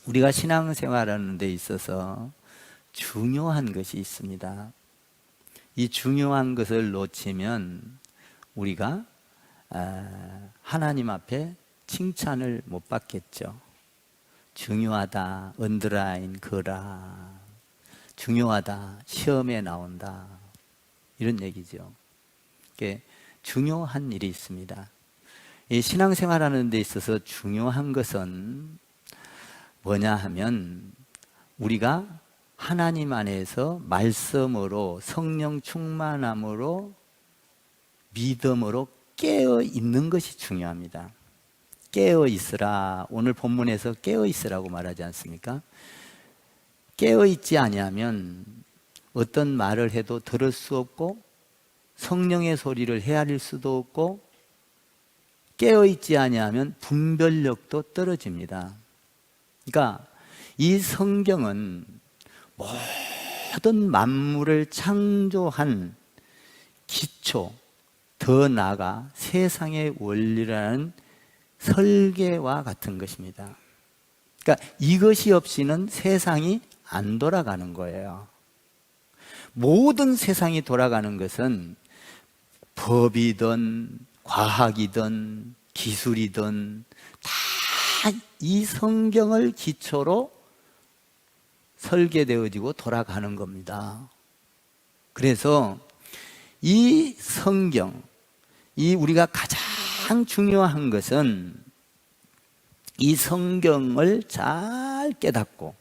우리가 신앙생활하는 데 있어서 중요한 것이 있습니다. 이 중요한 것을 놓치면 우리가 하나님 앞에 칭찬을 못 받겠죠. 중요하다, 언더라인 거라, 중요하다, 시험에 나온다, 이런 얘기죠. 이게 중요한 일이 있습니다. 이 신앙생활하는 데 있어서 중요한 것은 뭐냐 하면 우리가 하나님 안에서 말씀으로, 성령 충만함으로, 믿음으로 깨어 있는 것이 중요합니다. 깨어 있으라. 오늘 본문에서 깨어 있으라고 말하지 않습니까? 깨어 있지 아니하면 어떤 말을 해도 들을 수 없고, 성령의 소리를 헤아릴 수도 없고, 깨어 있지 아니하면 분별력도 떨어집니다. 그러니까 이 성경은 모든 만물을 창조한 기초, 더 나아가 세상의 원리라는 설계와 같은 것입니다. 그러니까 이것이 없이는 세상이 안 돌아가는 거예요. 모든 세상이 돌아가는 것은 법이든 과학이든 기술이든 다 이 성경을 기초로 설계되어지고 돌아가는 겁니다. 그래서 이 성경, 이 우리가 가장 중요한 것은 이 성경을 잘 깨닫고,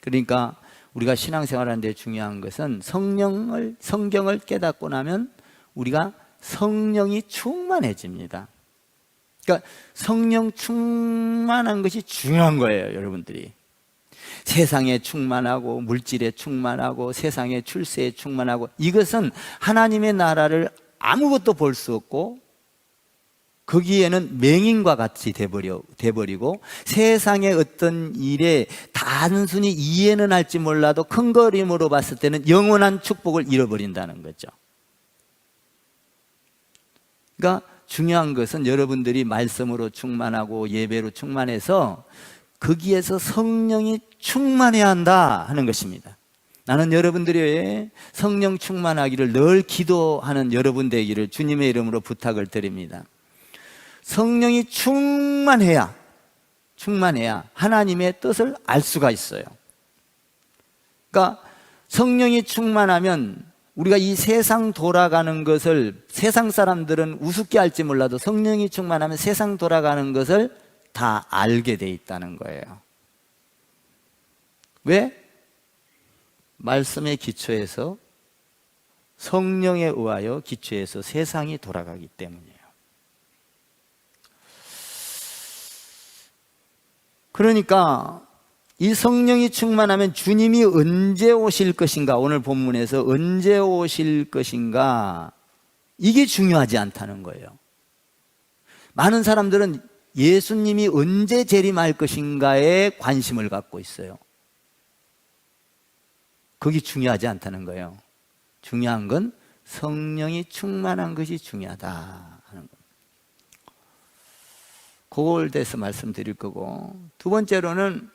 그러니까 우리가 신앙생활하는 데 중요한 것은 성경을 깨닫고 나면 우리가 성령이 충만해집니다. 그러니까 성령 충만한 것이 중요한 거예요, 여러분들이. 세상에 충만하고 물질에 충만하고 세상의 출세에 충만하고, 이것은 하나님의 나라를 아무것도 볼 수 없고 거기에는 맹인과 같이 돼버리고 세상의 어떤 일에 단순히 이해는 할지 몰라도 큰 그림으로 봤을 때는 영원한 축복을 잃어버린다는 거죠. 그러니까 중요한 것은 여러분들이 말씀으로 충만하고 예배로 충만해서 거기에서 성령이 충만해야 한다 하는 것입니다. 나는 여러분들이 성령 충만하기를 늘 기도하는 여러분 되기를 주님의 이름으로 부탁을 드립니다. 성령이 충만해야 하나님의 뜻을 알 수가 있어요. 그러니까 성령이 충만하면 우리가 이 세상 돌아가는 것을, 세상 사람들은 우습게 할지 몰라도 성령이 충만하면 세상 돌아가는 것을 다 알게 돼 있다는 거예요. 왜? 말씀의 기초에서, 성령에 의하여 기초해서 세상이 돌아가기 때문이에요. 그러니까 이 성령이 충만하면 주님이 언제 오실 것인가, 오늘 본문에서 언제 오실 것인가, 이게 중요하지 않다는 거예요. 많은 사람들은 예수님이 언제 재림할 것인가에 관심을 갖고 있어요. 그게 중요하지 않다는 거예요. 중요한 건 성령이 충만한 것이 중요하다 하는 겁니다. 그걸 대해서 말씀드릴 거고, 두 번째로는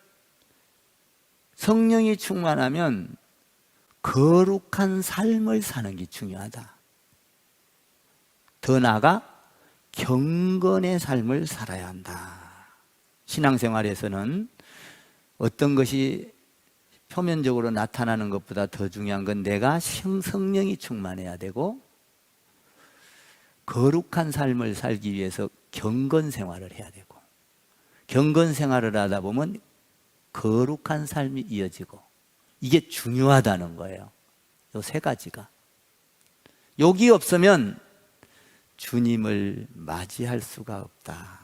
성령이 충만하면 거룩한 삶을 사는 게 중요하다. 더 나아가 경건의 삶을 살아야 한다. 신앙생활에서는 어떤 것이 표면적으로 나타나는 것보다 더 중요한 건 내가 성령이 충만해야 되고, 거룩한 삶을 살기 위해서 경건 생활을 해야 되고, 경건 생활을 하다 보면 거룩한 삶이 이어지고, 이게 중요하다는 거예요. 이 세 가지가. 여기 없으면 주님을 맞이할 수가 없다.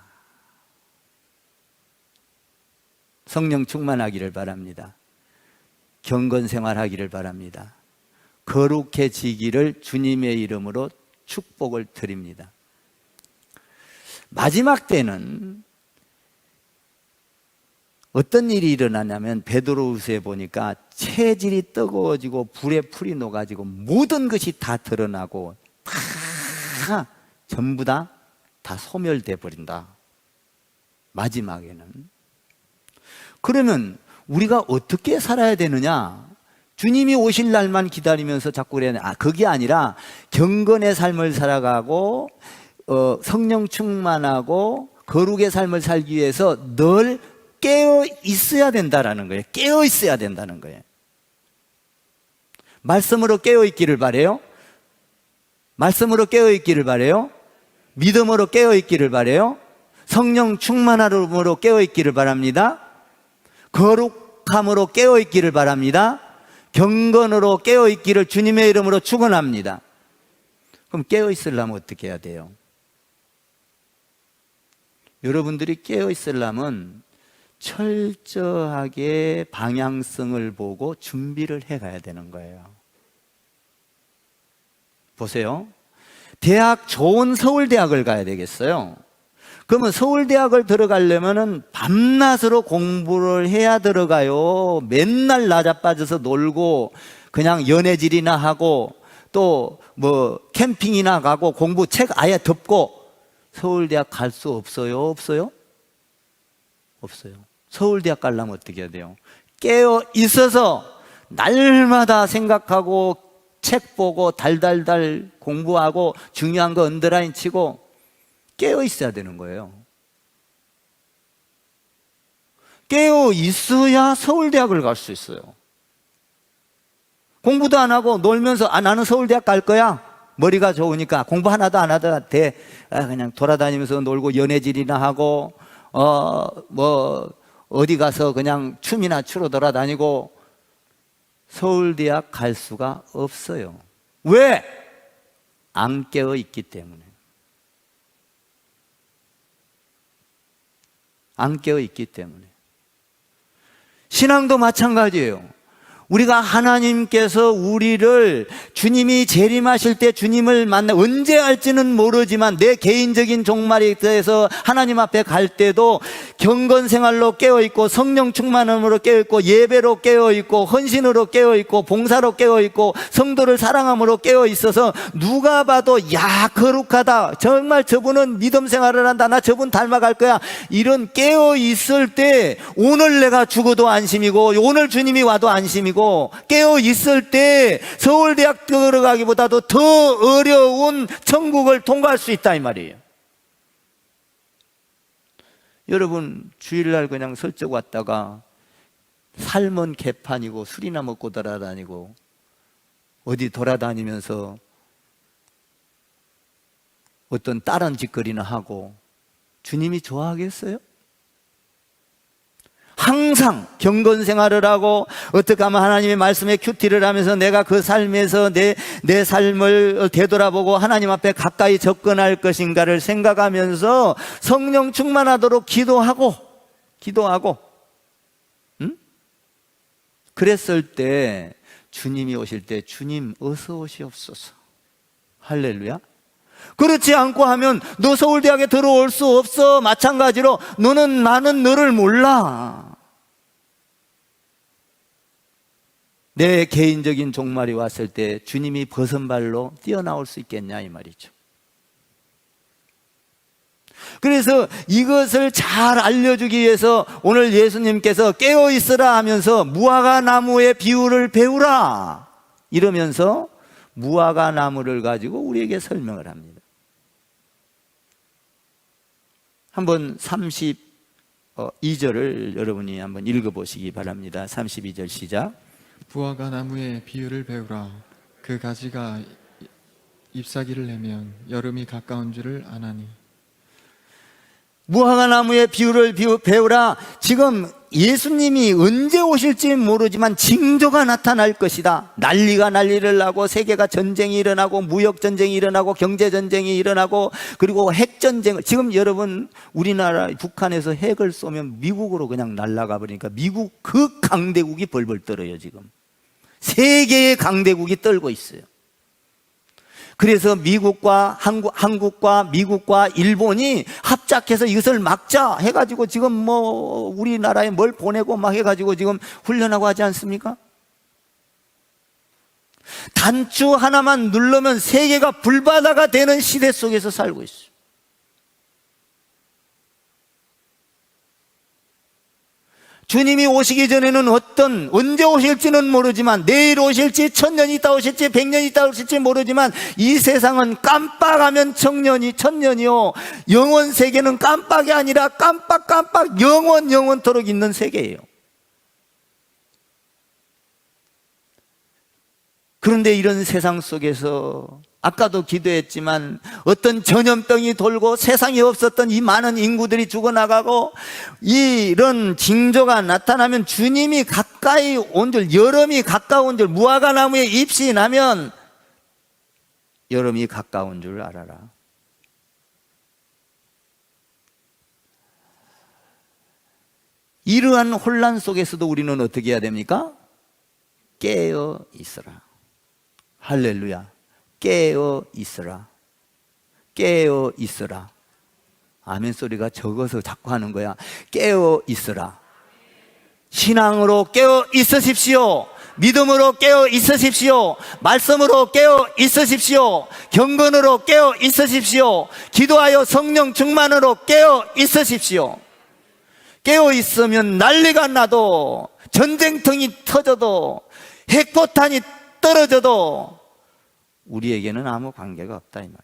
성령 충만하기를 바랍니다. 경건 생활하기를 바랍니다. 거룩해지기를 주님의 이름으로 축복을 드립니다. 마지막 때는 어떤 일이 일어나냐면, 베드로후서에 보니까 체질이 뜨거워지고 불에 풀이 녹아지고 모든 것이 다 드러나고 다 전부 다 소멸돼 버린다. 마지막에는 그러면 우리가 어떻게 살아야 되느냐? 주님이 오실 날만 기다리면서 자꾸 그래야 돼. 그게 아니라 경건의 삶을 살아가고 성령 충만하고 거룩의 삶을 살기 위해서 늘 깨어 있어야 된다라는 거예요. 깨어 있어야 된다는 거예요. 말씀으로 깨어 있기를 바래요. 말씀으로 깨어 있기를 바래요. 믿음으로 깨어 있기를 바래요. 성령 충만함으로 깨어 있기를 바랍니다. 거룩함으로 깨어 있기를 바랍니다. 경건으로 깨어 있기를 주님의 이름으로 축원합니다. 그럼 깨어 있으려면 어떻게 해야 돼요? 여러분들이 깨어 있으려면 철저하게 방향성을 보고 준비를 해 가야 되는 거예요. 보세요. 대학, 좋은 서울대학을 가야 되겠어요. 그러면 서울대학을 들어가려면 밤낮으로 공부를 해야 들어가요. 맨날 나자빠져서 놀고 그냥 연애질이나 하고 또 뭐 캠핑이나 가고 공부 책 아예 덮고 서울대학 갈 수 없어요? 없어요? 없어요. 서울대학 가려면 어떻게 해야 돼요? 깨어 있어서 날마다 생각하고 책 보고 달달달 공부하고 중요한 거 언더라인 치고 깨어 있어야 되는 거예요. 깨어 있어야 서울대학을 갈 수 있어요. 공부도 안 하고 놀면서 나는 서울대학 갈 거야. 머리가 좋으니까 공부 하나도 안 하다 돼. 그냥 돌아다니면서 놀고 연애질이나 하고 뭐 어디 가서 그냥 춤이나 추러 돌아다니고 서울대학 갈 수가 없어요. 왜? 안 깨어 있기 때문에. 안 깨어 있기 때문에. 신앙도 마찬가지예요. 우리가 하나님께서 우리를 주님이 재림하실 때 주님을 만나 언제 할지는 모르지만 내 개인적인 종말에 대해서 하나님 앞에 갈 때도 경건 생활로 깨어있고 성령 충만함으로 깨어있고 예배로 깨어있고 헌신으로 깨어있고 봉사로 깨어있고 성도를 사랑함으로 깨어있어서 누가 봐도 야 거룩하다, 정말 저분은 믿음 생활을 한다, 나 저분 닮아갈 거야, 이런 깨어있을 때 오늘 내가 죽어도 안심이고 오늘 주님이 와도 안심이고 깨어 있을 때 서울대학 들어가기보다도 더 어려운 천국을 통과할 수 있다 이 말이에요. 여러분 주일날 그냥 슬쩍 왔다가 삶은 개판이고 술이나 먹고 돌아다니고 어디 돌아다니면서 어떤 다른 짓거리나 하고 주님이 좋아하겠어요? 항상 경건 생활을 하고 어떻게 하면 하나님의 말씀에 큐티를 하면서 내가 그 삶에서 내 삶을 되돌아보고 하나님 앞에 가까이 접근할 것인가를 생각하면서 성령 충만하도록 기도하고 그랬을 때 주님이 오실 때 주님 어서 오시옵소서. 할렐루야. 그렇지 않고 하면 너 서울대학에 들어올 수 없어. 마찬가지로 나는 너를 몰라. 내 개인적인 종말이 왔을 때 주님이 벗은발로 뛰어나올 수 있겠냐 이 말이죠. 그래서 이것을 잘 알려주기 위해서 오늘 예수님께서 깨어있으라 하면서 무화과 나무의 비유를 배우라 이러면서 무화과 나무를 가지고 우리에게 설명을 합니다. 한번 32절을 여러분이 한번 읽어보시기 바랍니다. 32절 시작. 무화과 나무의 비유를 배우라. 그 가지가 잎사귀를 내면 여름이 가까운 줄을 아나니. 무화과 나무의 비유를 배우라. 지금 예수님이 언제 오실지 모르지만 징조가 나타날 것이다. 난리가 난리를 나고 세계가 전쟁이 일어나고 무역전쟁이 일어나고 경제전쟁이 일어나고 그리고 핵전쟁. 지금 여러분 우리나라 북한에서 핵을 쏘면 미국으로 그냥 날아가 버리니까 미국 그 강대국이 벌벌 떨어요. 지금 세계의 강대국이 떨고 있어요. 그래서 미국과 한국과 미국과 일본이 합작해서 이것을 막자 해가지고 지금 뭐 우리나라에 뭘 보내고 막 해가지고 지금 훈련하고 하지 않습니까? 단추 하나만 누르면 세계가 불바다가 되는 시대 속에서 살고 있어요. 주님이 오시기 전에는 언제 오실지는 모르지만, 내일 오실지, 1000년 있다 오실지, 100년 있다 오실지 모르지만, 이 세상은 깜빡하면 천년이요. 영원 세계는 깜빡이 아니라 깜빡 영원토록 있는 세계예요. 그런데 이런 세상 속에서 아까도 기도했지만 어떤 전염병이 돌고 세상에 없었던 이 많은 인구들이 죽어나가고 이런 징조가 나타나면 주님이 가까이 온 줄, 여름이 가까운 줄, 무화과 나무에 잎이 나면 여름이 가까운 줄 알아라. 이러한 혼란 속에서도 우리는 어떻게 해야 됩니까? 깨어 있어라. 할렐루야. 깨어 있어라. 깨어 있어라. 아멘 소리가 적어서 자꾸 하는 거야. 깨어 있어라. 신앙으로 깨어 있으십시오. 믿음으로 깨어 있으십시오. 말씀으로 깨어 있으십시오. 경건으로 깨어 있으십시오. 기도하여 성령 충만으로 깨어 있으십시오. 깨어 있으면 난리가 나도, 전쟁통이 터져도, 핵포탄이 떨어져도 우리에게는 아무 관계가 없다 이 말이에요.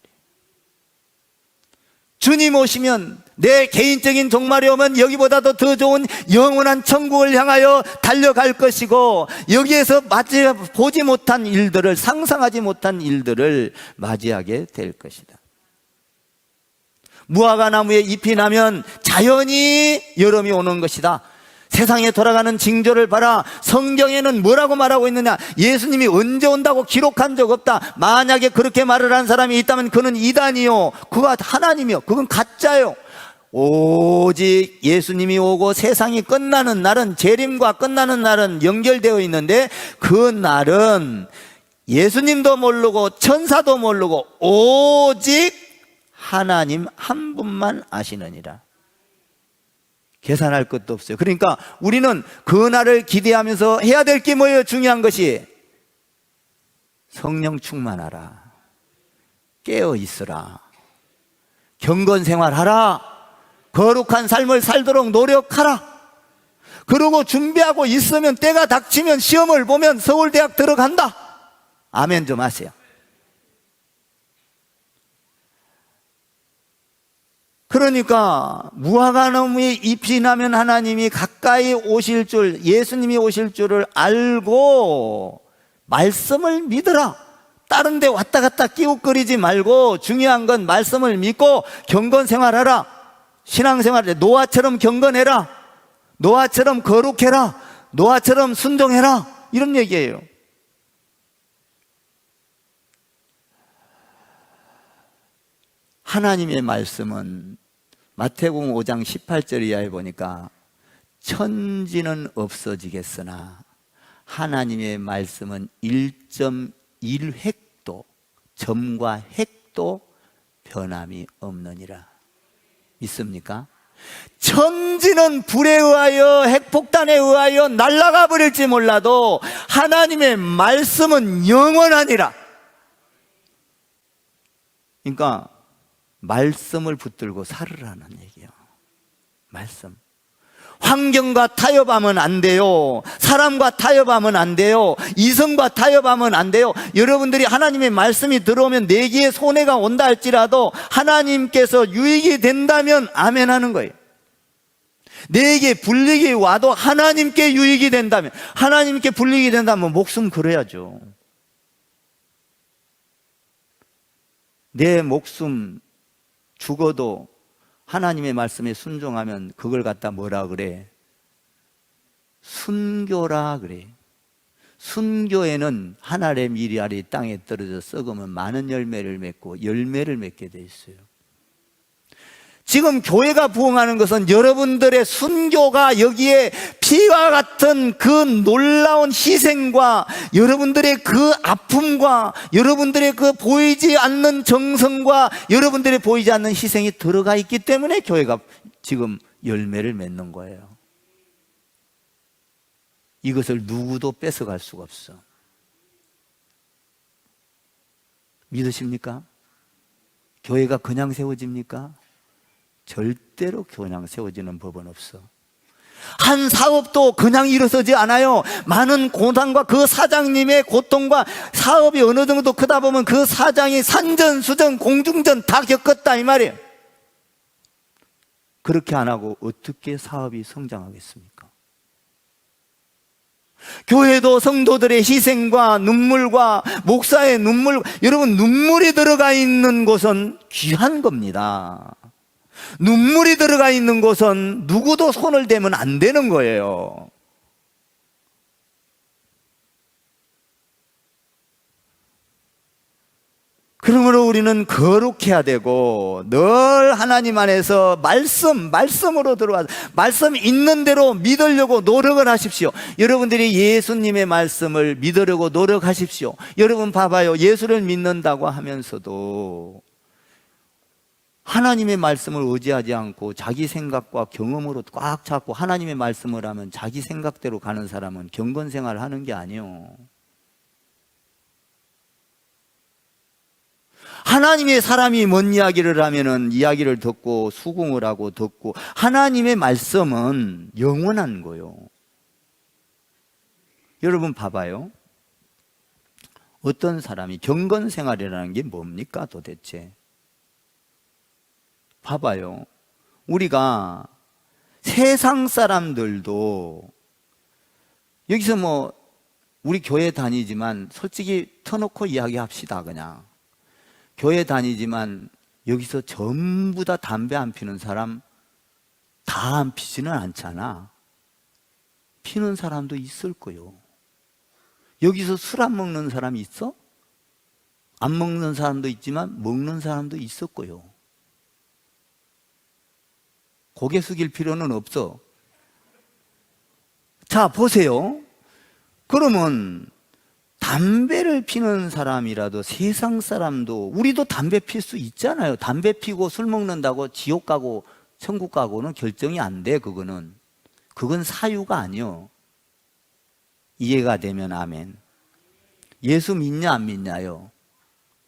주님 오시면, 내 개인적인 종말이 오면 여기보다도 더 좋은 영원한 천국을 향하여 달려갈 것이고, 여기에서 보지 못한 일들을, 상상하지 못한 일들을 맞이하게 될 것이다. 무화과 나무에 잎이 나면 자연히 여름이 오는 것이다. 세상에 돌아가는 징조를 봐라. 성경에는 뭐라고 말하고 있느냐? 예수님이 언제 온다고 기록한 적 없다. 만약에 그렇게 말을 한 사람이 있다면 그는 이단이요, 그가 하나님이요, 그건 가짜요. 오직 예수님이 오고 세상이 끝나는 날은, 재림과 끝나는 날은 연결되어 있는데, 그 날은 예수님도 모르고 천사도 모르고 오직 하나님 한 분만 아시느니라. 계산할 것도 없어요. 그러니까 우리는 그 날을 기대하면서 해야 될 게 뭐예요? 중요한 것이 성령 충만하라. 깨어 있으라. 경건 생활하라. 거룩한 삶을 살도록 노력하라. 그러고 준비하고 있으면 때가 닥치면 시험을 보면 서울대학 들어간다. 아멘 좀 하세요. 그러니까 무화과 나무에 잎이 나면 하나님이 가까이 오실 줄, 예수님이 오실 줄을 알고 말씀을 믿으라. 다른 데 왔다 갔다 끼웃거리지 말고 중요한 건 말씀을 믿고 경건 생활하라. 신앙생활에 노아처럼 경건해라. 노아처럼 거룩해라. 노아처럼 순종해라. 이런 얘기예요. 하나님의 말씀은 마태복음 5장 18절 이하에 보니까 천지는 없어지겠으나 하나님의 말씀은 1.1획도, 점과 획도 변함이 없느니라. 믿습니까? 천지는 불에 의하여, 핵폭탄에 의하여 날아가 버릴지 몰라도 하나님의 말씀은 영원하니라. 그러니까 말씀을 붙들고 살으라는 얘기예요. 말씀. 환경과 타협하면 안 돼요. 사람과 타협하면 안 돼요. 이성과 타협하면 안 돼요. 여러분들이 하나님의 말씀이 들어오면 내게 손해가 온다 할지라도 하나님께서 유익이 된다면 아멘 하는 거예요. 내게 불이익이 와도 하나님께 유익이 된다면, 하나님께 불이익이 된다면 목숨 걸어야죠. 내 목숨 죽어도 하나님의 말씀에 순종하면 그걸 갖다 뭐라 그래? 순교라 그래. 순교에는 한 알의 밀알이 땅에 떨어져 썩으면 많은 열매를 맺고 열매를 맺게 돼 있어요. 지금 교회가 부흥하는 것은 여러분들의 순교가 여기에 피와 같은 그 놀라운 희생과 여러분들의 그 아픔과 여러분들의 그 보이지 않는 정성과 여러분들의 보이지 않는 희생이 들어가 있기 때문에 교회가 지금 열매를 맺는 거예요. 이것을 누구도 뺏어갈 수가 없어. 믿으십니까? 교회가 그냥 세워집니까? 절대로 그냥 세워지는 법은 없어. 한 사업도 그냥 일어서지 않아요. 많은 고난과 그 사장님의 고통과 사업이 어느 정도 크다 보면 그 사장이 산전수전 공중전 다 겪었다 이 말이에요. 그렇게 안 하고 어떻게 사업이 성장하겠습니까? 교회도 성도들의 희생과 눈물과 목사의 눈물, 여러분 눈물이 들어가 있는 곳은 귀한 겁니다. 눈물이 들어가 있는 곳은 누구도 손을 대면 안 되는 거예요. 그러므로 우리는 거룩해야 되고 늘 하나님 안에서 말씀으로 들어와서 말씀 있는 대로 믿으려고 노력을 하십시오. 여러분들이 예수님의 말씀을 믿으려고 노력하십시오. 여러분 봐봐요. 예수를 믿는다고 하면서도 하나님의 말씀을 의지하지 않고 자기 생각과 경험으로 꽉 잡고 하나님의 말씀을 하면 자기 생각대로 가는 사람은 경건생활을 하는 게 아니에요. 하나님의 사람이 뭔 이야기를 하면은 이야기를 듣고 수긍을 하고 듣고, 하나님의 말씀은 영원한 거요. 여러분 봐봐요. 어떤 사람이 경건생활이라는 게 뭡니까 도대체? 봐봐요. 우리가 세상 사람들도 여기서 뭐 우리 교회 다니지만 솔직히 터놓고 이야기합시다. 그냥 교회 다니지만 여기서 전부 다 담배 안 피는 사람 다 안 피지는 않잖아. 피는 사람도 있을 거요. 여기서 술 안 먹는 사람이 있어? 안 먹는 사람도 있지만 먹는 사람도 있을 거요. 고개 숙일 필요는 없어. 자, 보세요. 그러면 담배를 피는 사람이라도 세상 사람도, 우리도 담배 필 수 있잖아요. 담배 피고 술 먹는다고 지옥 가고 천국 가고는 결정이 안 돼. 그건 사유가 아니요. 이해가 되면 아멘. 예수 믿냐 안 믿냐요?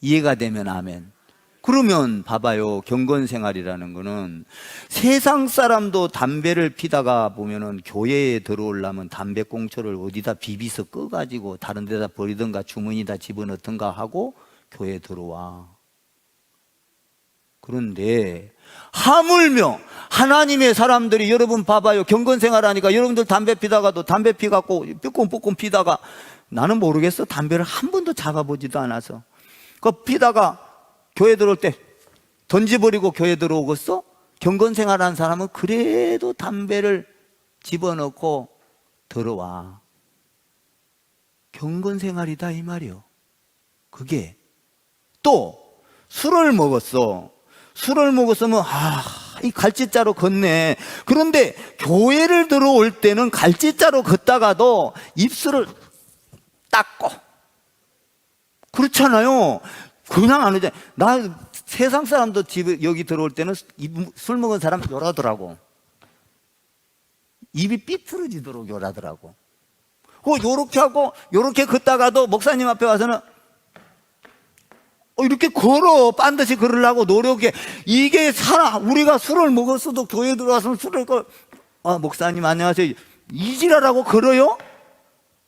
이해가 되면 아멘. 그러면 봐봐요. 경건생활이라는 거는 세상 사람도 담배를 피다가 보면은 교회에 들어오려면 담배꽁초를 어디다 비비서 꺼가지고 다른 데다 버리든가 주머니에다 집어넣든가 하고 교회에 들어와. 그런데 하물며 하나님의 사람들이, 여러분 봐봐요. 경건생활하니까 여러분들 담배 피다가도 담배 피갖고 삐꼼삐꼼 피다가, 나는 모르겠어. 담배를 한 번도 잡아보지도 않아서. 그 피다가 교회 들어올 때 던져버리고 교회 들어오겠어? 경건생활하는 사람은 그래도 담배를 집어넣고 들어와. 경건생활이다 이 말이요. 그게 또 술을 먹었어. 술을 먹었으면 이 갈짓자로 걷네. 그런데 교회를 들어올 때는 갈짓자로 걷다가도 입술을 닦고 그렇잖아요. 그냥 안 오잖아요. 나 세상 사람도 집에 여기 들어올 때는 술 먹은 사람 요라더라고. 입이 삐뚤어지도록 요라더라고. 요렇게 하고 요렇게 걷다가도 목사님 앞에 와서는 이렇게 걸어. 반드시 걸으려고 노력해. 이게 우리가 술을 먹었어도 교회 들어와서 술을 목사님 안녕하세요 이지라라고 걸어요?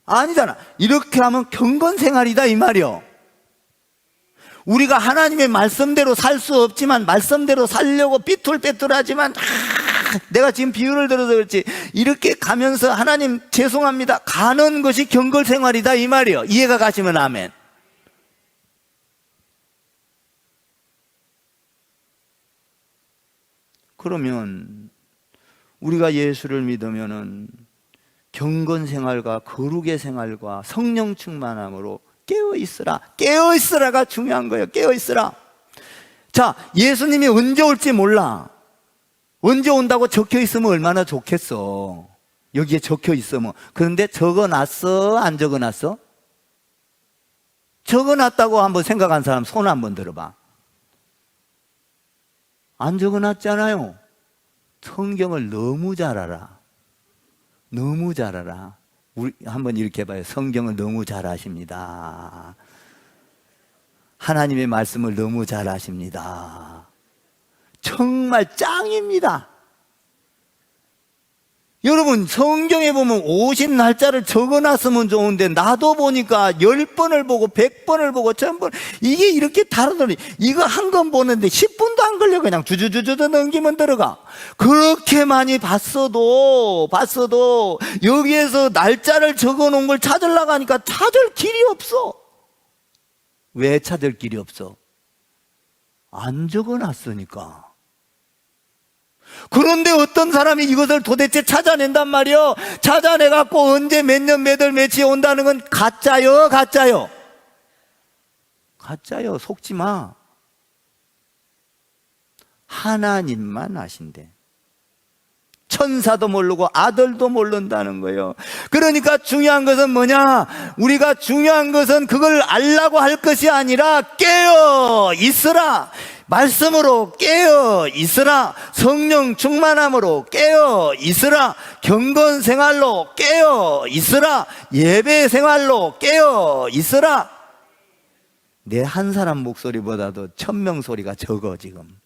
아니잖아. 이렇게 하면 경건생활이다 이 말이요. 우리가 하나님의 말씀대로 살 수 없지만 말씀대로 살려고 삐뚤빼뚤하지만 내가 지금 비유를 들어서 그렇지, 이렇게 가면서 하나님 죄송합니다 가는 것이 경건생활이다 이 말이요. 이해가 가시면 아멘. 그러면 우리가 예수를 믿으면은 경건생활과 거룩의 생활과 성령 충만함으로 깨어있으라. 깨어있으라가 중요한 거예요. 깨어있으라. 자, 예수님이 언제 올지 몰라. 언제 온다고 적혀 있으면 얼마나 좋겠어. 여기에 적혀 있으면. 그런데 적어놨어? 안 적어놨어? 적어놨다고 한번 생각한 사람 손 한번 들어봐. 안 적어놨잖아요. 성경을 너무 잘 알아. 너무 잘 알아. 우리 한번 이렇게 해봐요. 성경을 너무 잘 아십니다. 하나님의 말씀을 너무 잘 아십니다. 정말 짱입니다. 여러분, 성경에 보면 오신 날짜를 적어놨으면 좋은데 나도 보니까 10번을 보고 100번을 보고 1000번, 이게 이렇게 다르더니 이거 한 건 보는데 10분도 안 걸려. 그냥 주주주주 넘기면 들어가. 그렇게 많이 봤어도 여기에서 날짜를 적어놓은 걸 찾으려고 하니까 찾을 길이 없어. 왜 찾을 길이 없어? 안 적어놨으니까. 그런데 어떤 사람이 이것을 도대체 찾아낸단 말이요. 찾아내갖고 언제 몇 년 몇 월 며칠 온다는 건 가짜요, 가짜요? 가짜요. 속지 마. 하나님만 아신대. 천사도 모르고 아들도 모른다는 거예요. 그러니까 중요한 것은 뭐냐? 우리가 중요한 것은 그걸 알라고 할 것이 아니라 깨어 있으라. 말씀으로 깨어 있으라. 성령 충만함으로 깨어 있으라. 경건 생활로 깨어 있으라. 예배 생활로 깨어 있으라. 내 한 사람 목소리보다도 1000명 소리가 적어 지금.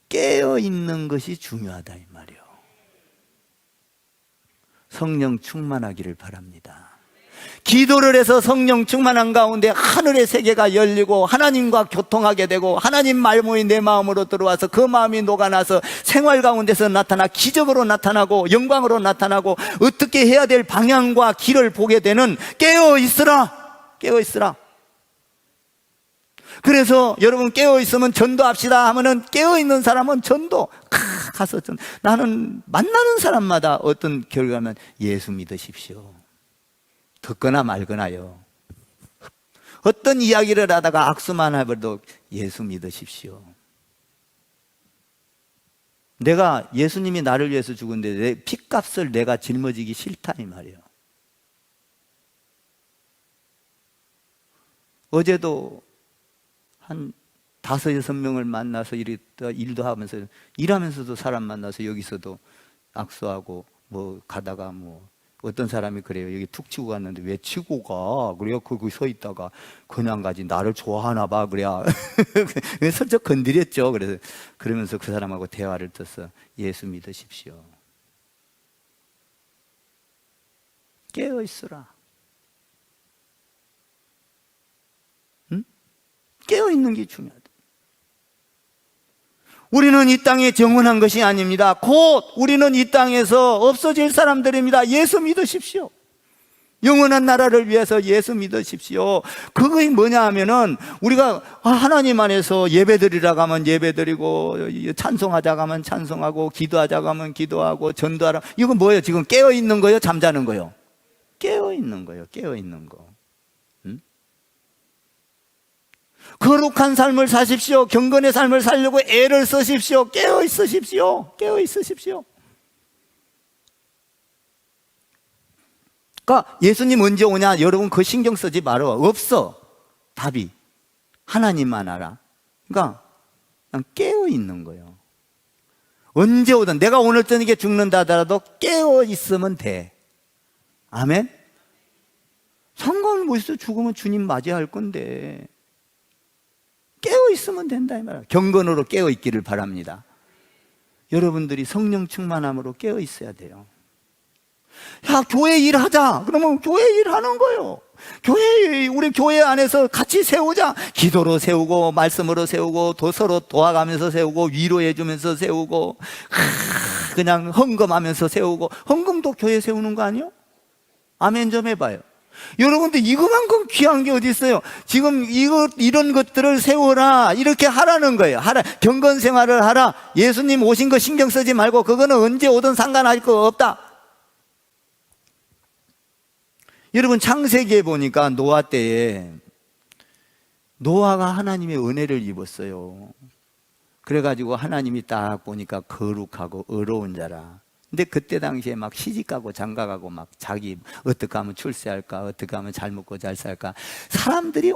깨어 있는 것이 중요하다 이 말이요. 성령 충만하기를 바랍니다. 기도를 해서 성령 충만한 가운데 하늘의 세계가 열리고 하나님과 교통하게 되고 하나님 말씀이 내 마음으로 들어와서 그 마음이 녹아나서 생활 가운데서 나타나 기적으로 나타나고 영광으로 나타나고 어떻게 해야 될 방향과 길을 보게 되는, 깨어 있으라. 깨어 있으라. 그래서 여러분, 깨어 있으면 전도합시다 하면은 깨어 있는 사람은 전도 가서 나는 만나는 사람마다 어떤 결과면 예수 믿으십시오. 듣거나 말거나요. 어떤 이야기를 하다가 악수만 해도 예수 믿으십시오. 내가 예수님이 나를 위해서 죽은데 내 핏값을 내가 짊어지기 싫다 이 말이에요. 어제도 한 5-6명을 만나서 일도 하면서, 일하면서도 사람 만나서 여기서도 악수하고 뭐 가다가 뭐 어떤 사람이 그래요. 여기 툭 치고 갔는데 왜 치고 가? 그래요. 거기 서 있다가 그냥 가지. 나를 좋아하나 봐. 그래야. 슬쩍 건드렸죠. 그래서 그러면서 그 사람하고 대화를 떠서 예수 믿으십시오. 깨어 있으라. 응? 깨어 있는 게 중요하다. 우리는 이 땅에 정원한 것이 아닙니다. 곧 우리는 이 땅에서 없어질 사람들입니다. 예수 믿으십시오. 영원한 나라를 위해서 예수 믿으십시오. 그것이 뭐냐 하면은 우리가 하나님 안에서 예배드리라고 하면 예배드리고, 찬송하자고 하면 찬송하고, 기도하자고 하면 기도하고, 전도하라. 이건 뭐예요? 지금 깨어 있는 거예요? 잠자는 거예요? 깨어 있는 거예요. 깨어 있는 거. 거룩한 삶을 사십시오. 경건의 삶을 살려고 애를 쓰십시오. 깨어 있으십시오. 깨어 있으십시오. 그러니까 예수님 언제 오냐? 여러분 그 신경 쓰지 말아. 없어. 답이. 하나님만 알아. 그러니까 그냥 깨어 있는 거예요. 언제 오든, 내가 오늘 저녁에 죽는다 하더라도 깨어 있으면 돼. 아멘? 상관은 뭐 있어? 죽으면 주님 맞이할 건데. 깨어 있으면 된다 이 말이야. 경건으로 깨어 있기를 바랍니다. 여러분들이 성령 충만함으로 깨어 있어야 돼요. 야, 교회 일하자. 그러면 교회 일하는 거예요. 우리 교회 안에서 같이 세우자. 기도로 세우고, 말씀으로 세우고, 서로 도와가면서 세우고, 위로해 주면서 세우고, 그냥 헌금하면서 세우고. 헌금도 교회 세우는 거 아니에요? 아멘 좀 해봐요. 여러분들 이거만큼 귀한 게 어디 있어요? 지금 이런 것들을 세워라, 이렇게 하라는 거예요. 하라. 경건 생활을 하라. 예수님 오신 거 신경 쓰지 말고 그거는 언제 오든 상관할 거 없다. 여러분 창세기에 보니까 노아 때에 노아가 하나님의 은혜를 입었어요. 그래가지고 하나님이 딱 보니까 거룩하고 의로운 자라. 근데 그때 당시에 막 시집가고 장가가고 막 자기 어떻게 하면 출세할까, 어떻게 하면 잘 먹고 잘 살까, 사람들이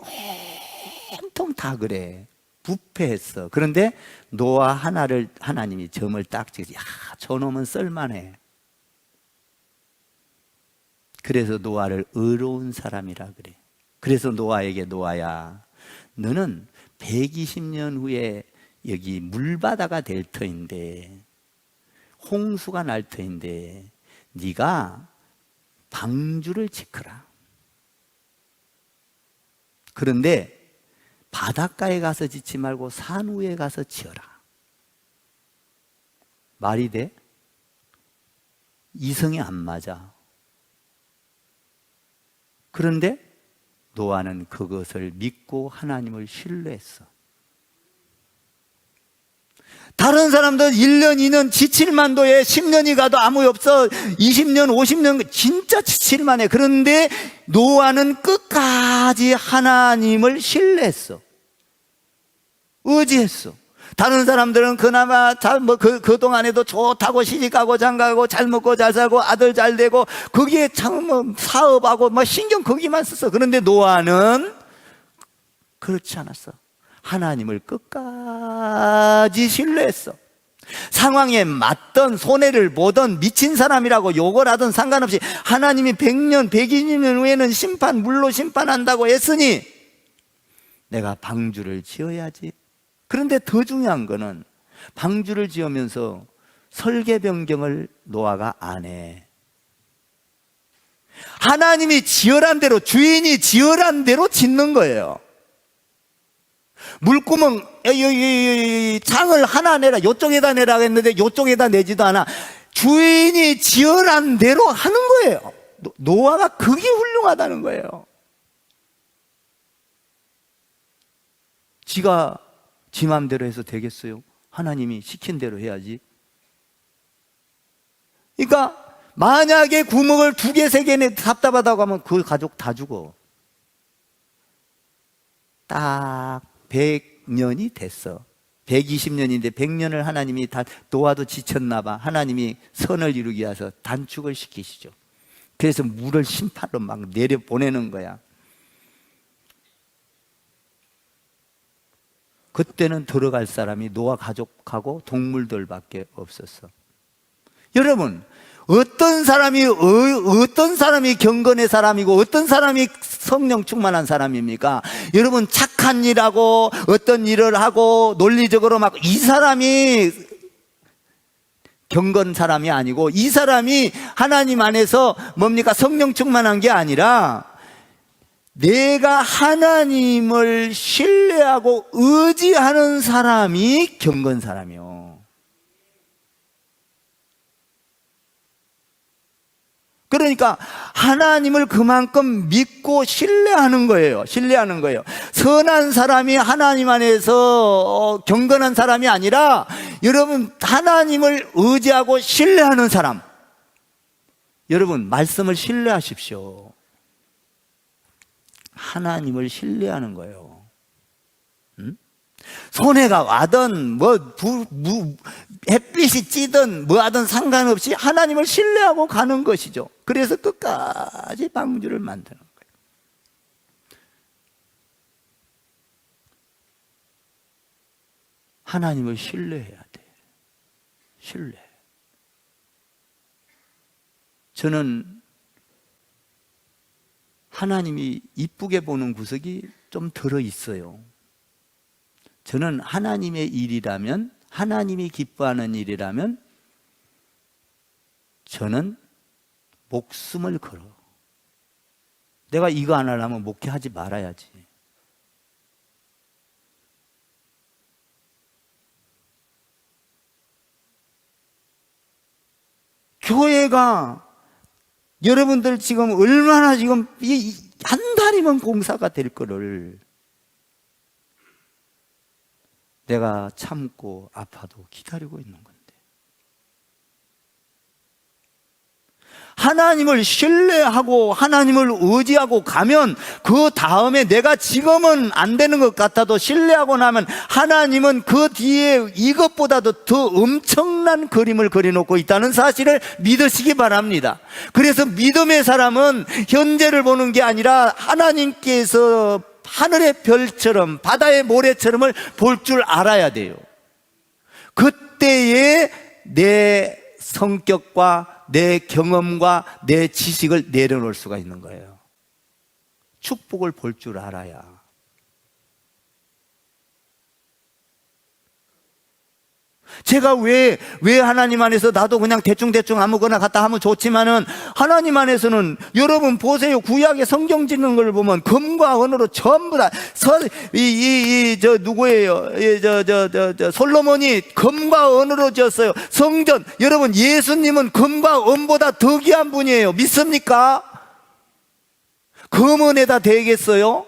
온통 다 그래. 부패했어. 그런데 노아 하나를 하나님이 점을 딱 찍지. 야, 저놈은 쓸만해. 그래서 노아를 의로운 사람이라 그래. 그래서 노아에게, 노아야, 너는 120년 후에 여기 물바다가 될 터인데 홍수가 날 터인데 네가 방주를 지크라. 그런데 바닷가에 가서 짓지 말고 산 위에 가서 지어라. 말이 돼? 이성이 안 맞아. 그런데 노아는 그것을 믿고 하나님을 신뢰했어. 다른 사람들 1년, 2년 지칠만도에 10년이 가도 아무 없어. 20년, 50년 진짜 지칠만해. 그런데 노아는 끝까지 하나님을 신뢰했어. 의지했어. 다른 사람들은 그나마 그동안에도 좋다고 시집가고 장가가고 잘 먹고 잘 살고 아들 잘 되고 거기에 참 사업하고 신경 거기만 썼어. 그런데 노아는 그렇지 않았어. 하나님을 끝까지 신뢰했어. 상황에 맞던 손해를 보던 미친 사람이라고 욕을 하던 상관없이 하나님이 100년, 120년 후에는 물로 심판한다고 했으니 내가 방주를 지어야지. 그런데 더 중요한 거는 방주를 지으면서 설계 변경을 노아가 안 해. 하나님이 지으란 대로, 주인이 지으란 대로 짓는 거예요. 물구멍, 창을 하나 내라, 요쪽에다 내라 했는데 요쪽에다 내지도 않아. 주인이 지으란 대로 하는 거예요. 노아가 그게 훌륭하다는 거예요. 지가 지 맘대로 해서 되겠어요? 하나님이 시킨 대로 해야지. 그러니까 만약에 구멍을 2개, 3개 내 답답하다고 하면 그 가족 다 죽어. 딱 100년이 됐어. 120년인데 100년을 하나님이 다 노아도 지쳤나 봐. 하나님이 선을 이루기 위해서 단축을 시키시죠. 그래서 물을 심판로 막 내려보내는 거야. 그때는 들어갈 사람이 노아 가족하고 동물들밖에 없었어. 여러분, 어떤 사람이 경건의 사람이고 어떤 사람이 성령 충만한 사람입니까? 여러분, 착한 일하고 어떤 일을 하고 논리적으로 막 이 사람이 경건 사람이 아니고 이 사람이 하나님 안에서 뭡니까? 성령 충만한 게 아니라 내가 하나님을 신뢰하고 의지하는 사람이 경건 사람이요. 그러니까 하나님을 그만큼 믿고 신뢰하는 거예요. 신뢰하는 거예요. 선한 사람이 하나님 안에서 경건한 사람이 아니라 여러분, 하나님을 의지하고 신뢰하는 사람. 여러분, 말씀을 신뢰하십시오. 하나님을 신뢰하는 거예요. 손해가 와든 햇빛이 찌든 뭐 하든 상관없이 하나님을 신뢰하고 가는 것이죠. 그래서 끝까지 방주를 만드는 거예요. 하나님을 신뢰해야 돼. 신뢰. 저는 하나님이 이쁘게 보는 구석이 좀 들어있어요. 저는 하나님의 일이라면, 하나님이 기뻐하는 일이라면 저는 목숨을 걸어. 내가 이거 안 하려면 목회하지 말아야지. 교회가 여러분들 지금 얼마나 지금 한 달이면 공사가 될 거를 내가 참고 아파도 기다리고 있는 건데, 하나님을 신뢰하고 하나님을 의지하고 가면 그 다음에 내가 지금은 안 되는 것 같아도 신뢰하고 나면 하나님은 그 뒤에 이것보다도 더 엄청난 그림을 그려놓고 있다는 사실을 믿으시기 바랍니다. 그래서 믿음의 사람은 현재를 보는 게 아니라 하나님께서 하늘의 별처럼 바다의 모래처럼을 볼 줄 알아야 돼요. 그때에 내 성격과 내 경험과 내 지식을 내려놓을 수가 있는 거예요. 축복을 볼 줄 알아야. 제가 왜 하나님 안에서 나도 그냥 대충대충 아무거나 갖다 하면 좋지만은 하나님 안에서는 여러분 보세요. 구약의 성경 짓는 걸 보면 금과 은으로 전부 다 누구예요? 솔로몬이 금과 은으로 지었어요. 성전. 여러분 예수님은 금과 은보다 더 귀한 분이에요. 믿습니까? 금은에다 대겠어요?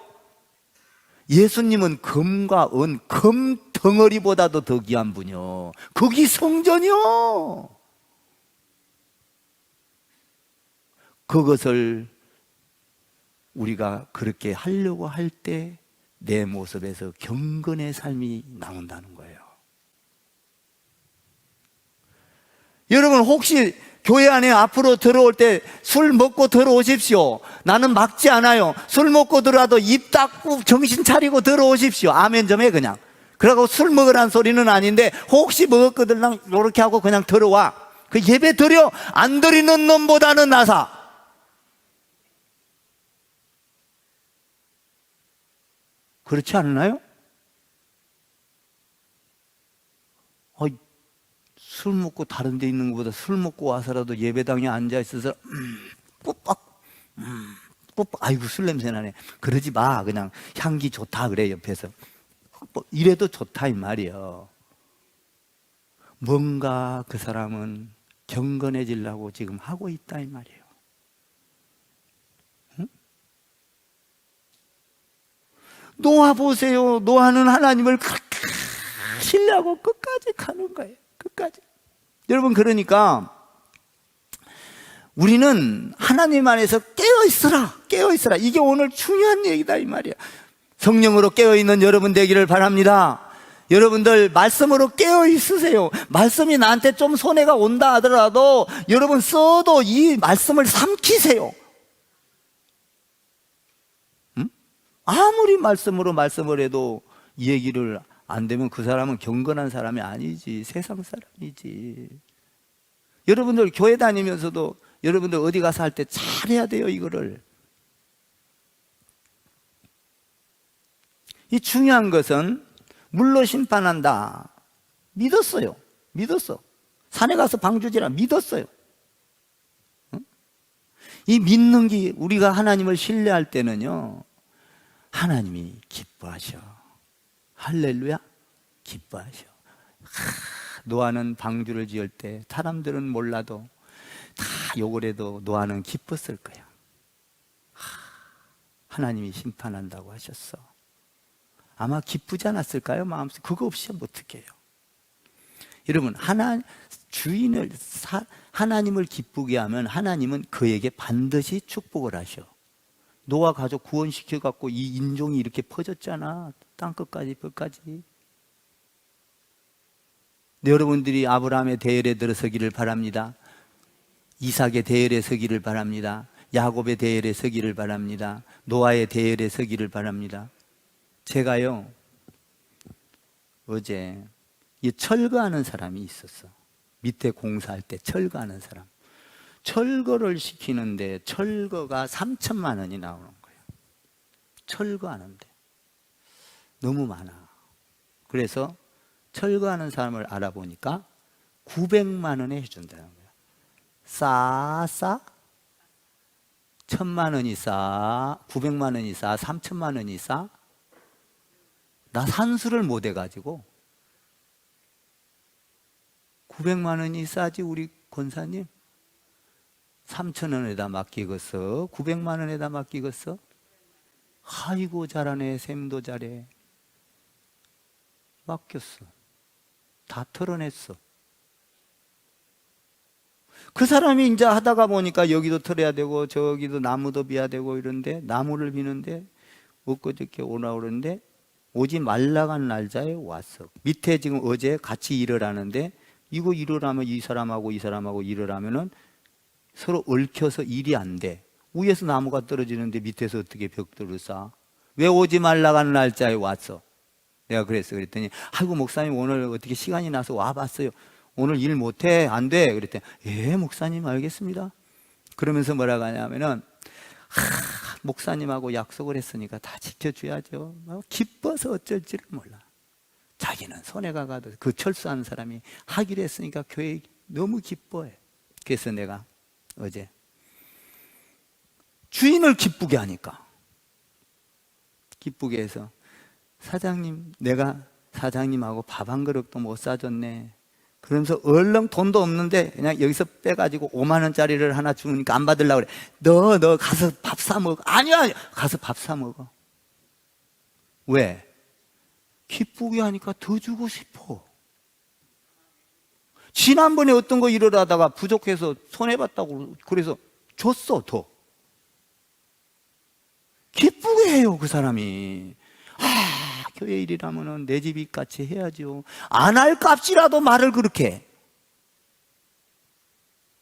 예수님은 금과 은, 금 덩어리보다도 더 귀한 분이요. 거기 성전이요. 그것을 우리가 그렇게 하려고 할 때 내 모습에서 경건의 삶이 나온다는 거예요. 여러분 혹시 교회 안에 앞으로 들어올 때 술 먹고 들어오십시오. 나는 막지 않아요. 술 먹고 들어와도 입 닫고 정신 차리고 들어오십시오. 아멘 좀 해 그냥. 그러고 술 먹으라는 소리는 아닌데 혹시 먹었거든 이렇게 하고 그냥 들어와. 그 예배 드려 안 드리는 놈보다는 나사. 그렇지 않나요? 술 먹고 다른 데 있는 것보다 술 먹고 와서라도 예배당에 앉아 있어서 뽀빡 아이고 술 냄새 나네. 그러지 마. 그냥 향기 좋다 그래 옆에서. 이래도 좋다 이 말이에요. 뭔가 그 사람은 경건해지려고 지금 하고 있다 이 말이에요. 응? 노아 보세요. 노아는 하나님을 신뢰하고 끝까지 가는 거예요. 끝까지. 여러분 그러니까 우리는 하나님 안에서 깨어있으라. 이게 오늘 중요한 얘기다 이 말이야. 성령으로 깨어있는 여러분 되기를 바랍니다. 여러분들 말씀으로 깨어있으세요. 말씀이 나한테 좀 손해가 온다 하더라도 여러분 써도 이 말씀을 삼키세요. 응? 아무리 말씀을 해도 이 얘기를 안 되면 그 사람은 경건한 사람이 아니지. 세상 사람이지. 여러분들 교회 다니면서도 여러분들 어디 가서 할 때 잘해야 돼요 이거를. 이 중요한 것은 물로 심판한다. 믿었어요. 믿었어. 산에 가서 방주지라 믿었어요. 응? 이 믿는 게 우리가 하나님을 신뢰할 때는요 하나님이 기뻐하셔. 할렐루야. 기뻐하셔. 노아는 방주를 지을 때 사람들은 몰라도 다 욕을 해도 노아는 기뻤을 거야. 하나님이 심판한다고 하셨어. 아마 기쁘지 않았을까요? 마음속에. 그거 없이 어떻게 해요? 여러분 하나님을 기쁘게 하면 하나님은 그에게 반드시 축복을 하셔. 노아 가족 구원시켜갖고 이 인종이 이렇게 퍼졌잖아. 땅끝까지 끝까지. 여러분들이 아브라함의 대열에 들어서기를 바랍니다. 이삭의 대열에 서기를 바랍니다. 야곱의 대열에 서기를 바랍니다. 노아의 대열에 서기를 바랍니다. 제가요 어제 철거하는 사람이 있었어. 밑에 공사할 때 철거하는 사람. 철거를 시키는데 철거가 3천만 원이 나오는 거예요. 철거하는데 너무 많아. 그래서 철거하는 사람을 알아보니까 900만 원에 해준다는 거야. 싸 1,000만 원이 싸, 900만 원이 싸, 3천만 원이 싸. 나 산수를 못 해가지고 900만 원이 싸지 우리 권사님. 3천 원에다 맡기겠어? 900만 원에다 맡기겠어? 아이고 잘하네. 샘도 잘해. 맡겼어. 다 털어냈어. 그 사람이 이제 하다가 보니까 여기도 털어야 되고 저기도 나무도 비야 되고 이런데 나무를 비는데 엊그저께 오라 그러는데 오지 말라간 날짜에 왔어. 밑에 지금 어제 같이 일을 하는데 이거 일을 하면 이 사람하고 일을 하면은 서로 얽혀서 일이 안 돼. 위에서 나무가 떨어지는데 밑에서 어떻게 벽돌을 쌓아? 왜 오지 말라간 날짜에 왔어? 내가 그랬어. 그랬더니 아이고 목사님 오늘 어떻게 시간이 나서 와봤어요. 오늘 일 못해? 안 돼? 그랬더니 예 목사님 알겠습니다. 그러면서 뭐라고 하냐면은 목사님하고 약속을 했으니까 다 지켜줘야죠. 기뻐서 어쩔 줄을 몰라. 자기는 손해가 가도 그 철수하는 사람이 하기로 했으니까 교회 너무 기뻐해. 그래서 내가 어제 주인을 기쁘게 하니까, 기쁘게 해서 사장님, 내가 사장님하고 밥 한 그릇도 못 사줬네. 그러면서 얼른 돈도 없는데 그냥 여기서 빼가지고 5만 원짜리를 하나 주니까 안 받으려고 그래. 너 가서 밥 사 먹어. 아니야, 가서 밥 사 먹어. 왜? 기쁘게 하니까 더 주고 싶어. 지난번에 어떤 거 일을 하다가 부족해서 손해봤다고 그래서 줬어. 더 기쁘게 해요, 그 사람이. 교회 일이라면 내 집이 같이 해야죠. 안 할 값이라도 말을 그렇게 해.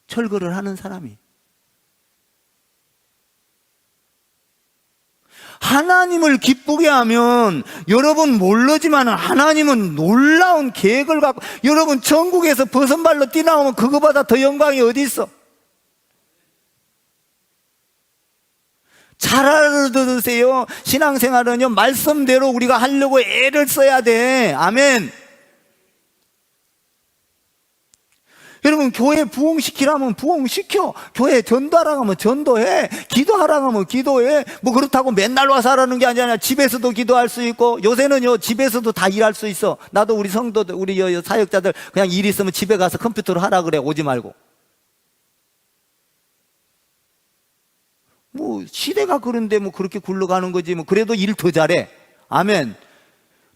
철거를 하는 사람이. 하나님을 기쁘게 하면, 여러분 모르지만 하나님은 놀라운 계획을 갖고, 여러분 천국에서 버선발로 뛰어나오면 그거보다 더 영광이 어디 있어? 잘 알아들으세요. 신앙생활은요, 말씀대로 우리가 하려고 애를 써야 돼. 아멘. 여러분, 교회 부흥시키라면 부흥시켜. 교회 전도하라고 하면 전도해. 기도하라고 하면 기도해. 뭐 그렇다고 맨날 와서 하라는 게 아니라 집에서도 기도할 수 있고, 요새는요 집에서도 다 일할 수 있어. 나도 우리 성도들, 우리 사역자들 그냥 일 있으면 집에 가서 컴퓨터로 하라 그래. 오지 말고. 뭐 시대가 그런데 뭐 그렇게 굴러가는 거지. 뭐 그래도 일 더 잘해. 아멘.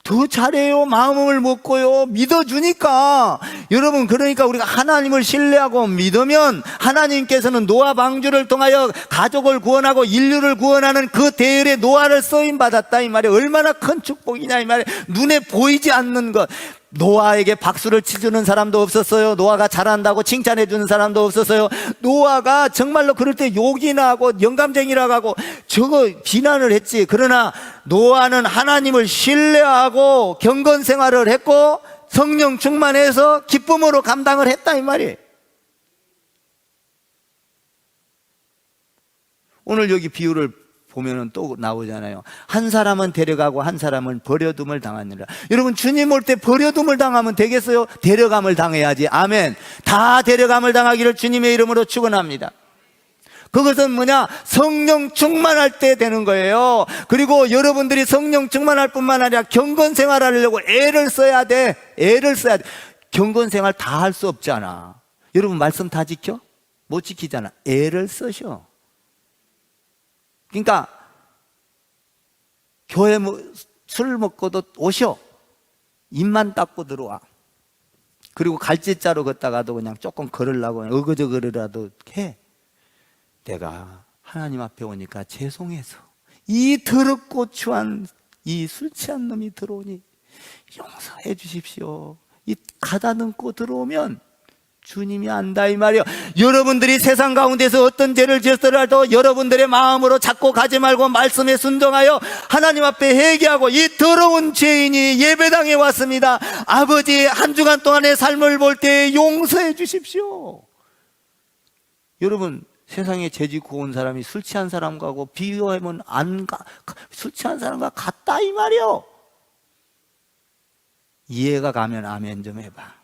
더 잘해요. 마음을 먹고요. 믿어주니까. 여러분, 그러니까 우리가 하나님을 신뢰하고 믿으면 하나님께서는 노아 방주를 통하여 가족을 구원하고 인류를 구원하는 그 대열의 노아를 쓰임받았다 이 말이에요. 얼마나 큰 축복이냐 이 말이에요. 눈에 보이지 않는 것. 노아에게 박수를 치주는 사람도 없었어요. 노아가 잘한다고 칭찬해 주는 사람도 없었어요. 노아가 정말로 그럴 때 욕이나 하고 영감쟁이라고 하고 저거 비난을 했지. 그러나 노아는 하나님을 신뢰하고 경건 생활을 했고 성령 충만해서 기쁨으로 감당을 했다 이 말이에요. 오늘 여기 비유를 보면은 또 나오잖아요. 한 사람은 데려가고 한 사람은 버려둠을 당하느라. 여러분, 주님 올 때 버려둠을 당하면 되겠어요? 데려감을 당해야지. 아멘. 다 데려감을 당하기를 주님의 이름으로 축원합니다. 그것은 뭐냐? 성령 충만할 때 되는 거예요. 그리고 여러분들이 성령 충만할 뿐만 아니라 경건 생활하려고 애를 써야 돼. 애를 써야 돼. 경건 생활 다 할 수 없잖아. 여러분, 말씀 다 지켜? 못 지키잖아. 애를 쓰셔. 그러니까 교회 술 먹고도 오셔. 입만 닦고 들어와. 그리고 갈짓자로 걷다가도 그냥 조금 걸으려고 어거저거라도 해. 내가 하나님 앞에 오니까 죄송해서 이 더럽고 추한 이 술 취한 놈이 들어오니 용서해 주십시오. 이 가다듬고 들어오면 주님이 안다 이 말이에요. 여러분들이 세상 가운데서 어떤 죄를 지었더라도 여러분들의 마음으로 잡고 가지 말고 말씀에 순종하여 하나님 앞에 회개하고, 이 더러운 죄인이 예배당에 왔습니다. 아버지, 한 주간 동안의 삶을 볼 때 용서해 주십시오. 여러분, 세상에 죄 짓고 온 사람이 술 취한 사람하고 비교하면 술 취한 사람과 같다 이 말이에요. 이해가 가면 아멘 좀 해봐.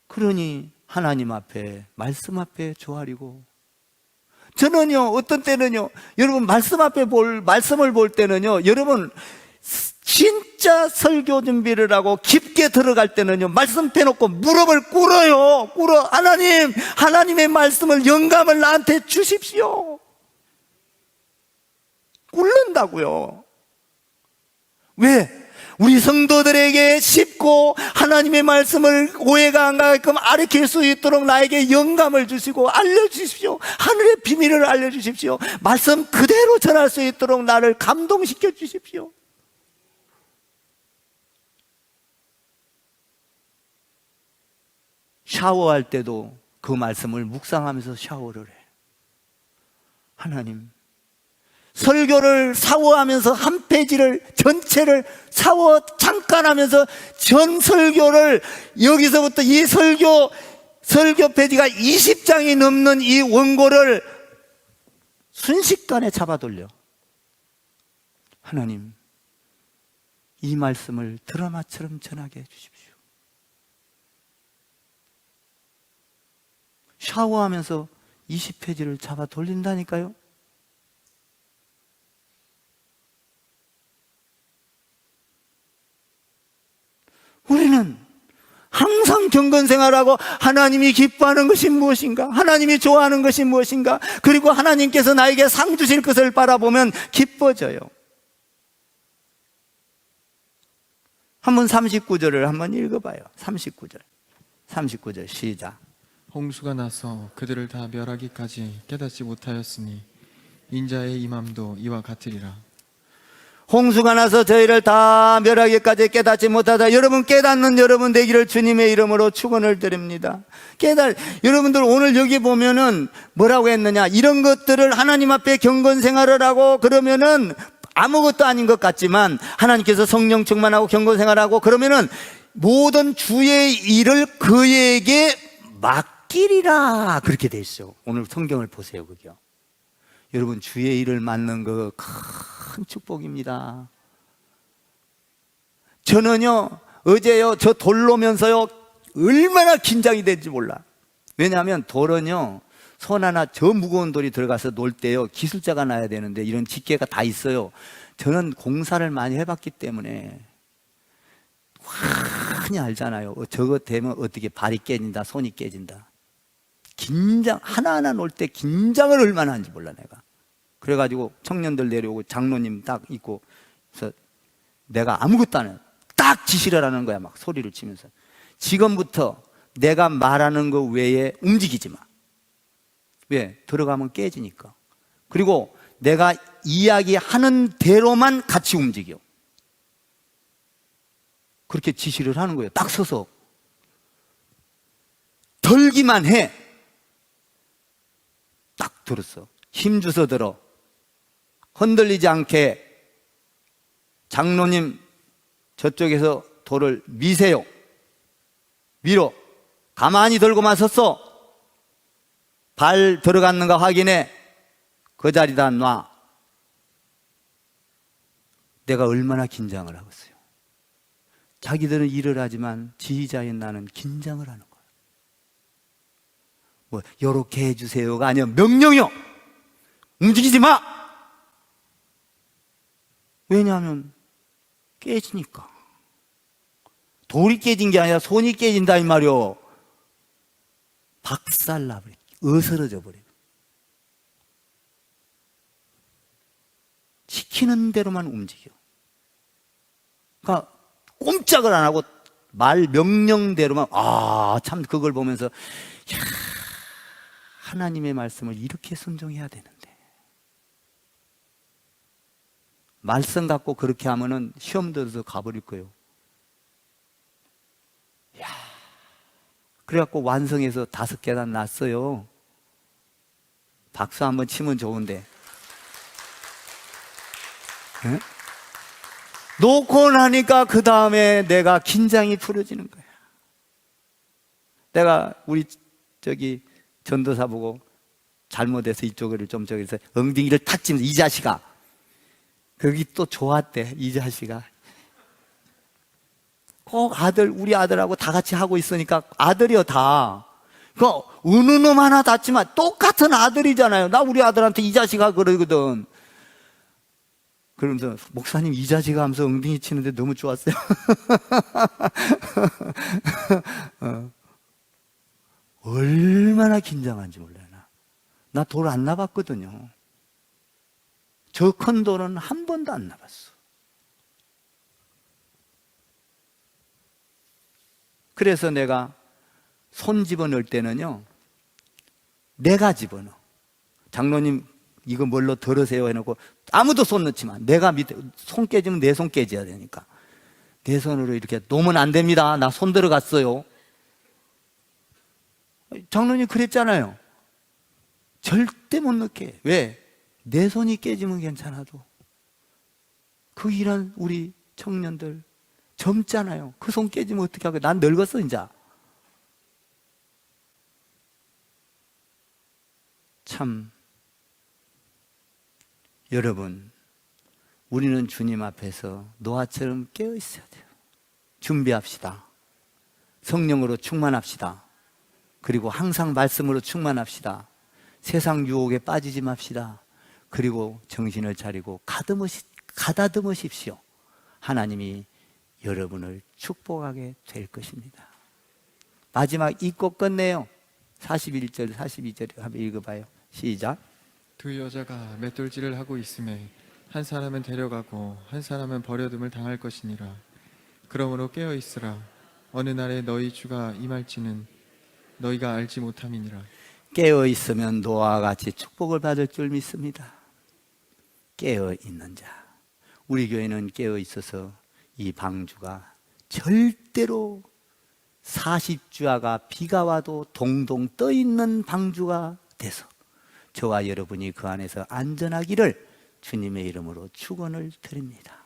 그러니 하나님 앞에, 말씀 앞에 조아리고. 저는요, 어떤 때는요, 여러분 말씀을 볼 때는요, 여러분 진짜 설교 준비를 하고 깊게 들어갈 때는요, 말씀 펴놓고 무릎을 꿇어요. 하나님, 하나님의 말씀을, 영감을 나한테 주십시오. 꿇는다고요. 왜? 우리 성도들에게 쉽고 하나님의 말씀을 오해가 안 가게끔 가르칠 수 있도록 나에게 영감을 주시고 알려주십시오. 하늘의 비밀을 알려주십시오. 말씀 그대로 전할 수 있도록 나를 감동시켜 주십시오. 샤워할 때도 그 말씀을 묵상하면서 샤워를 해. 하나님, 설교를 샤워하면서 한 페이지를 전체를 샤워 잠깐 하면서 전 설교를, 여기서부터 이 설교 페이지가 20장이 넘는 이 원고를 순식간에 잡아돌려. 하나님, 이 말씀을 드라마처럼 전하게 해주십시오. 샤워하면서 20페이지를 잡아 돌린다니까요. 우리는 항상 경건생활하고 하나님이 기뻐하는 것이 무엇인가? 하나님이 좋아하는 것이 무엇인가? 그리고 하나님께서 나에게 상 주실 것을 바라보면 기뻐져요. 한번 39절을 한번 읽어봐요. 39절 시작. 홍수가 나서 그들을 다 멸하기까지 깨닫지 못하였으니 인자의 임함도 이와 같으리라. 홍수가 나서 저희를 다 멸하기까지 깨닫지 못하다. 여러분 깨닫는 여러분 되기를 주님의 이름으로 축원을 드립니다. 여러분들 오늘 여기 보면은 뭐라고 했느냐? 이런 것들을 하나님 앞에 경건 생활을 하고 그러면은 아무것도 아닌 것 같지만 하나님께서 성령 충만하고 경건 생활하고 그러면은 모든 주의 일을 그에게 맡기리라 그렇게 돼 있어요. 오늘 성경을 보세요. 그게요. 여러분 주의 일을 맡는 거 큰 축복입니다. 저는요 어제요 저 돌로면서요 얼마나 긴장이 된지 몰라. 왜냐하면 돌은요 손 하나 저 무거운 돌이 들어가서 놀 때요 기술자가 나야 되는데 이런 집게가 다 있어요. 저는 공사를 많이 해봤기 때문에 많이 알잖아요. 저거 되면 어떻게 발이 깨진다 손이 깨진다. 긴장 하나하나 놀 때 긴장을 얼마나 하는지 몰라 내가. 그래가지고 청년들 내려오고 장로님 딱 있고 그래서 내가 아무것도 안 해요. 딱 지시를 하는 거야. 막 소리를 치면서 지금부터 내가 말하는 거 외에 움직이지 마. 왜? 들어가면 깨지니까. 그리고 내가 이야기하는 대로만 같이 움직여. 그렇게 지시를 하는 거예요. 딱 서서 덜기만 해. 딱 들었어. 힘주서 들어. 흔들리지 않게 장로님 저쪽에서 돌을 미세요. 밀어. 가만히 들고만 섰어. 발 들어갔는가 확인해. 그 자리다 놔. 내가 얼마나 긴장을 하겠어요. 자기들은 일을 하지만 지휘자인 나는 긴장을 하는 거야. 뭐 요렇게 해주세요가 아니라 명령이요. 움직이지 마. 왜냐하면 깨지니까. 돌이 깨진 게 아니라 손이 깨진다 이 말이요. 박살나버려. 어스러져 버려. 시키는 대로만 움직여. 그러니까 꼼짝을 안 하고 말 명령대로만. 참 그걸 보면서 야, 하나님의 말씀을 이렇게 순종해야 되는데 말씀 갖고 그렇게 하면은 시험 들어서 가버릴 거예요. 야, 그래갖고 완성해서 5계단 났어요. 박수 한번 치면 좋은데. 네? 놓고 나니까 그 다음에 내가 긴장이 풀어지는 거야. 내가 우리 저기 전도사 보고 잘못해서 이쪽을 좀 저기서 엉덩이를 탁 치면서 이 자식아. 거기 또 좋았대 이 자식아. 꼭 우리 아들하고 다 같이 하고 있으니까 아들이요 다. 그 어느 놈 하나 닿지만 똑같은 아들이잖아요. 나 우리 아들한테 이 자식아 그러거든. 그러면서 목사님 이 자식아 하면서 엉덩이 치는데 너무 좋았어요. 얼마나 긴장한지 몰라요. 나 돌 안 나봤거든요. 저 큰 돌은 한 번도 안 나봤어. 그래서 내가 손 집어넣을 때는요 내가 집어넣어. 장로님 이거 뭘로 덜으세요 해놓고 아무도 손 넣지 마. 내가 밑에 손 깨지면 내 손 깨져야 되니까 내 손으로 이렇게 놓으면 안 됩니다. 나 손 들어갔어요. 장로님 그랬잖아요. 절대 못 넣게. 왜? 내 손이 깨지면 괜찮아도 그 일한 우리 청년들 젊잖아요. 그 손 깨지면 어떻게 하고. 난 늙었어 이제. 참 여러분 우리는 주님 앞에서 노아처럼 깨어 있어야 돼요. 준비합시다. 성령으로 충만합시다. 그리고 항상 말씀으로 충만합시다. 세상 유혹에 빠지지 맙시다. 그리고 정신을 차리고 가다듬으십시오. 하나님이 여러분을 축복하게 될 것입니다. 마지막 읽고 끝내요. 41절, 42절 한번 읽어봐요. 시작. 두 여자가 맷돌질을 하고 있음에 한 사람은 데려가고 한 사람은 버려둠을 당할 것이니라. 그러므로 깨어 있으라. 어느 날에 너희 주가 임할지는 너희가 알지 못함이니라. 깨어 있으면 노아와 같이 축복을 받을 줄 믿습니다. 깨어 있는 자. 우리 교회는 깨어 있어서 이 방주가 절대로 40주야가 비가 와도 동동 떠 있는 방주가 돼서 저와 여러분이 그 안에서 안전하기를 주님의 이름으로 축원을 드립니다.